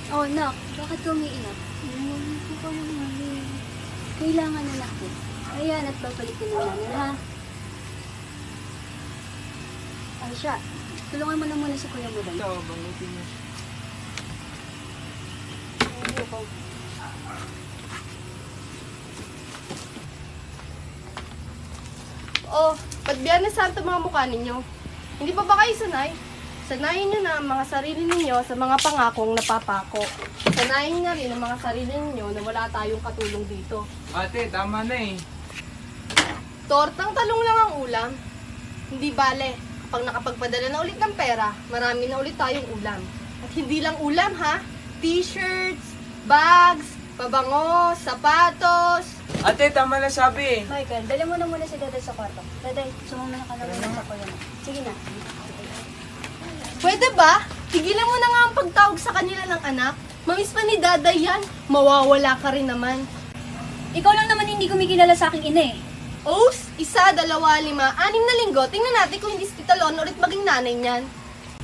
Oh, nak, bakit ka umiiyak? Wala po kayong mali. Kailangan na nak eh. Ayan, at babalik ka na namin, ha? Ay, siya. Tulungan mo na muna si Kuya mo doon. Ito, bangutin mo. Ayun ko. Oh, ba't Biyernes Santo mga mukha ninyo? Hindi pa ba kayo sanay? Sanayin nyo na ang mga sarili ninyo sa mga pangakong napapako. Sanayin nyo na rin ang mga sarili ninyo na wala tayong katulong dito. Ate, tama na eh. Tortang talong lang ang ulam. Hindi bale, kapag nakapagpadala na ulit ng pera, marami na ulit tayong ulam. At hindi lang ulam ha, t-shirts, bags, pabango, sapatos. Ate, tama na sabi eh. Michael, dali mo na muna si Daday sa kwarto. Daday, sumama ka na muna sa Kuya mo. Sige na. Pwede ba? Tigilan mo na nga ang pagtawag sa kanila ng anak. Mamiss pa ni Daday yan, mawawala ka rin naman. Ikaw lang naman hindi kumikilala sa aking ina eh. Os, 1, 2, 5, 6 na linggo. Tingnan natin kung hindi spitalon ulit maging nanay niyan.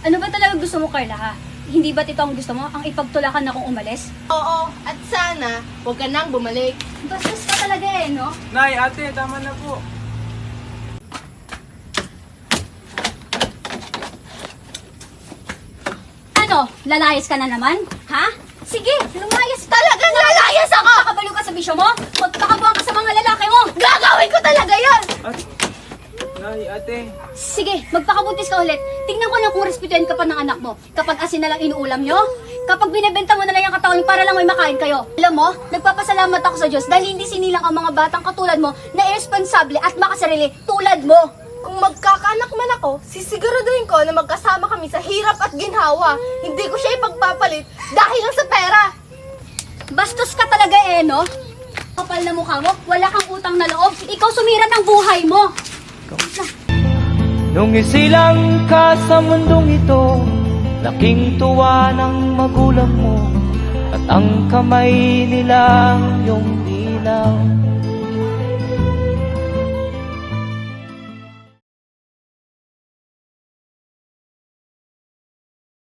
Ano ba talaga gusto mo, Carla, ha? Hindi ba't ito ang gusto mo? Ang ipagtulakan akong umalis? Oo, at sana, huwag ka nang bumalik. Bastos ka talaga eh, no? Nay, ate, tama na po. Ano? Lalayas ka na naman? Ha? Sige, lumayas ka. Talagang lalayas ako! Magpakabalo ka sa bisyo mo? Magpakabuhan ka sa mga lalaki mo? Gagawin ko talaga yan! Nay, ate. Sige, magpakabuntis ka ulit. Tingnan ko lang kung respetuhin ka pa ng anak mo. Kapag asin na lang inuulam nyo, kapag binibenta mo na lang yung katawan para lang may makain kayo. Alam mo, nagpapasalamat ako sa Diyos dahil hindi sinilang ang mga batang katulad mo na irresponsable at makasarili tulad mo. Kung magkakaanak man ako, sisiguraduhin ko na magkasama kami sa hirap at ginhawa. Hindi ko siya ipagpapalit dahil lang sa pera. Bastos ka talaga eh, no? Kapal na mukha mo, wala kang utang na loob. Ikaw sumira ng buhay mo. Nung isilang ka sa mundong ito, laking tuwa ng magulang mo, at ang kamay nila iyong ilaw.